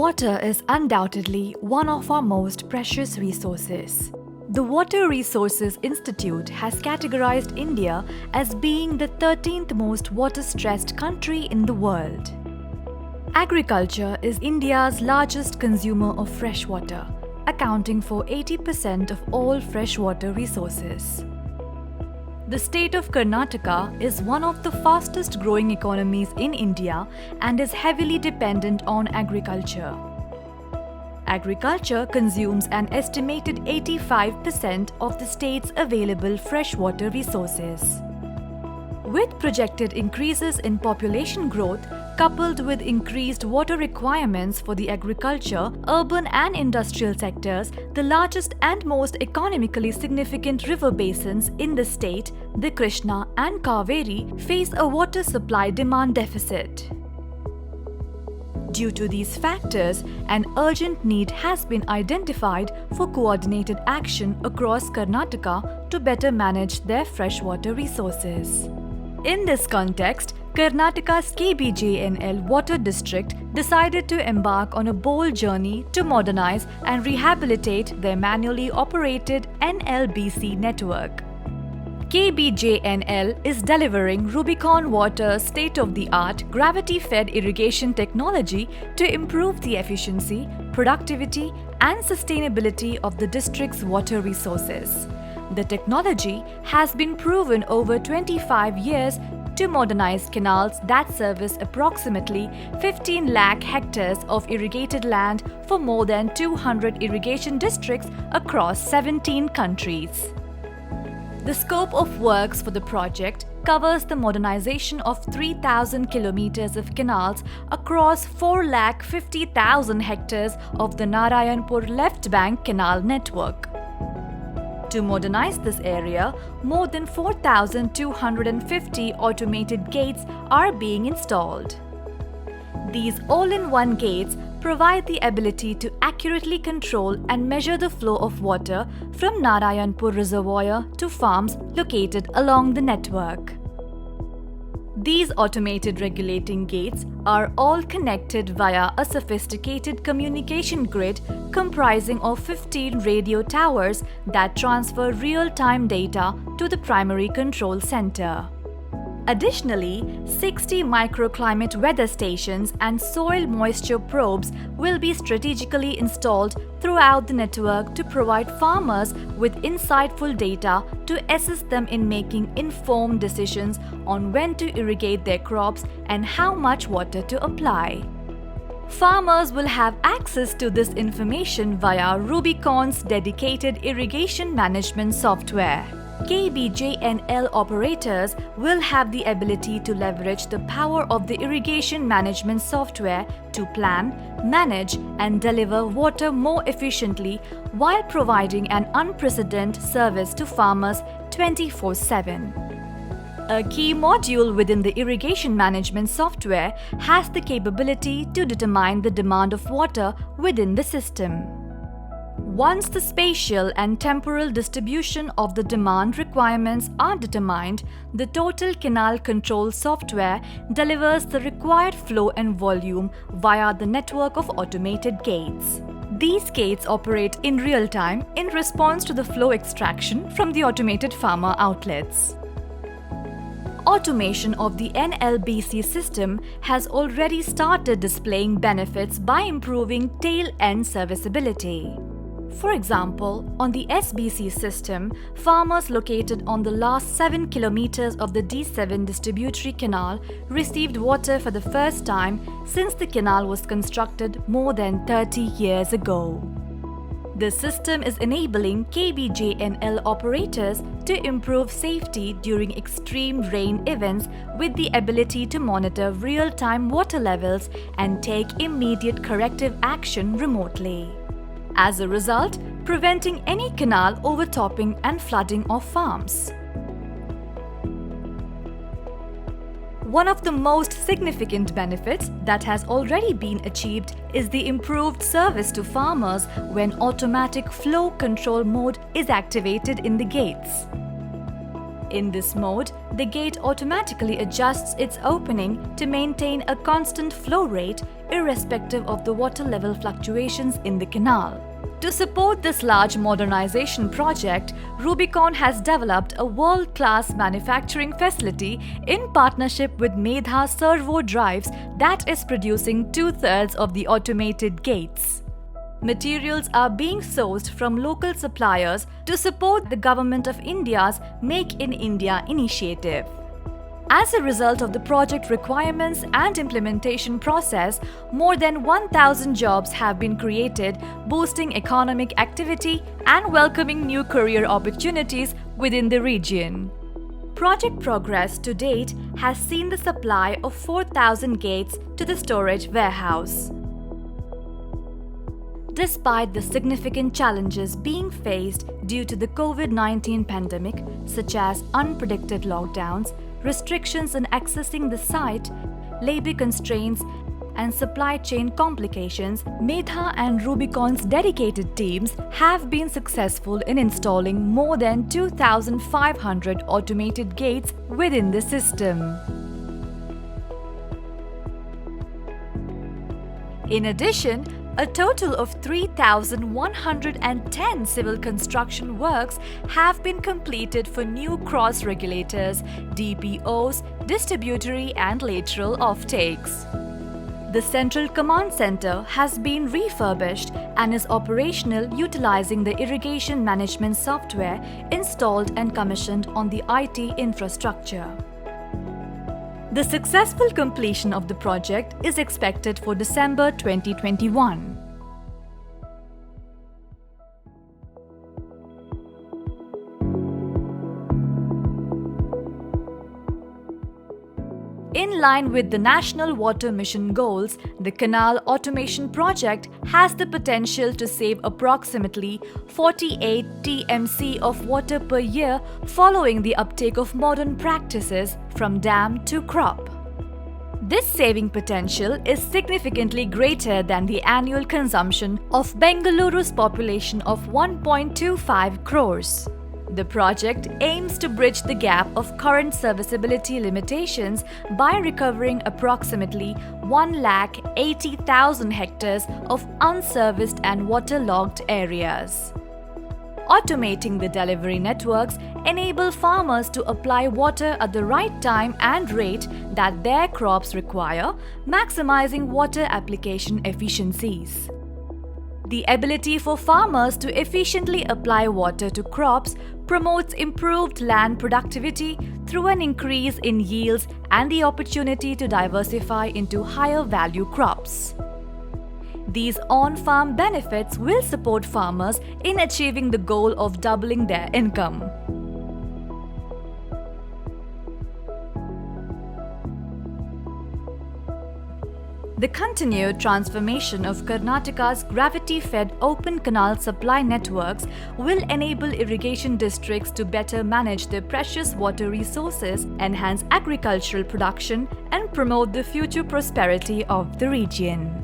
Water is undoubtedly one of our most precious resources. The Water Resources Institute has categorized India as being the 13th most water-stressed country in the world. Agriculture is India's largest consumer of fresh water, accounting for 80% of all freshwater resources. The state of Karnataka is one of the fastest growing economies in India and is heavily dependent on agriculture. Agriculture consumes an estimated 85% of the state's available freshwater resources. With projected increases in population growth, coupled with increased water requirements for the agriculture, urban and industrial sectors, the largest and most economically significant river basins in the state, the Krishna and Kaveri, face a water supply demand deficit. Due to these factors, an urgent need has been identified for coordinated action across Karnataka to better manage their freshwater resources. In this context, Karnataka's KBJNL Water District decided to embark on a bold journey to modernize and rehabilitate their manually operated NLBC network. KBJNL is delivering Rubicon Water's state-of-the-art gravity-fed irrigation technology to improve the efficiency, productivity, and sustainability of the district's water resources. The technology has been proven over 25 years to modernize canals that service approximately 15 lakh hectares of irrigated land for more than 200 irrigation districts across 17 countries. The scope of works for the project covers the modernization of 3,000 kilometers of canals across 4,50,000 hectares of the Narayanpur Left Bank Canal network. To modernize this area, more than 4,250 automated gates are being installed. These all-in-one gates provide the ability to accurately control and measure the flow of water from Narayanpur Reservoir to farms located along the network. These automated regulating gates are all connected via a sophisticated communication grid comprising of 15 radio towers that transfer real-time data to the primary control center. Additionally, 60 microclimate weather stations and soil moisture probes will be strategically installed throughout the network to provide farmers with insightful data to assist them in making informed decisions on when to irrigate their crops and how much water to apply. Farmers will have access to this information via Rubicon's dedicated irrigation management software. KBJNL operators will have the ability to leverage the power of the irrigation management software to plan, manage, and deliver water more efficiently while providing an unprecedented service to farmers 24/7. A key module within the irrigation management software has the capability to determine the demand of water within the system. Once the spatial and temporal distribution of the demand requirements are determined, the total canal control software delivers the required flow and volume via the network of automated gates. These gates operate in real time in response to the flow extraction from the automated farmer outlets. Automation of the NLBC system has already started displaying benefits by improving tail-end serviceability. For example, on the SBC system, farmers located on the last 7 kilometers of the D7 distributary canal received water for the first time since the canal was constructed more than 30 years ago. The system is enabling KBJNL operators to improve safety during extreme rain events with the ability to monitor real-time water levels and take immediate corrective action remotely. As a result, preventing any canal overtopping and flooding of farms. One of the most significant benefits that has already been achieved is the improved service to farmers when automatic flow control mode is activated in the gates. In this mode, the gate automatically adjusts its opening to maintain a constant flow rate irrespective of the water level fluctuations in the canal. To support this large modernization project, Rubicon has developed a world-class manufacturing facility in partnership with Medha Servo Drives that is producing 2/3 of the automated gates. Materials are being sourced from local suppliers to support the Government of India's Make in India initiative. As a result of the project requirements and implementation process, more than 1,000 jobs have been created, boosting economic activity and welcoming new career opportunities within the region. Project progress to date has seen the supply of 4,000 gates to the storage warehouse. Despite the significant challenges being faced due to the COVID-19 pandemic, such as unpredicted lockdowns, restrictions in accessing the site, labor constraints, and supply chain complications, Medha and Rubicon's dedicated teams have been successful in installing more than 2,500 automated gates within the system. In addition, a total of 3,110 civil construction works have been completed for new cross regulators, DPOs, distributory and lateral offtakes. The Central Command Center has been refurbished and is operational utilizing the irrigation management software installed and commissioned on the IT infrastructure. The successful completion of the project is expected for December 2021. In line with the National Water Mission goals, the Canal Automation Project has the potential to save approximately 48 TMC of water per year following the uptake of modern practices from dam to crop. This saving potential is significantly greater than the annual consumption of Bengaluru's population of 1.25 crores. The project aims to bridge the gap of current serviceability limitations by recovering approximately 1,80,000 hectares of unserviced and waterlogged areas. Automating the delivery networks enable farmers to apply water at the right time and rate that their crops require, maximizing water application efficiencies. The ability for farmers to efficiently apply water to crops promotes improved land productivity through an increase in yields and the opportunity to diversify into higher value crops. These on-farm benefits will support farmers in achieving the goal of doubling their income. The continued transformation of Karnataka's gravity-fed open canal supply networks will enable irrigation districts to better manage their precious water resources, enhance agricultural production, and promote the future prosperity of the region.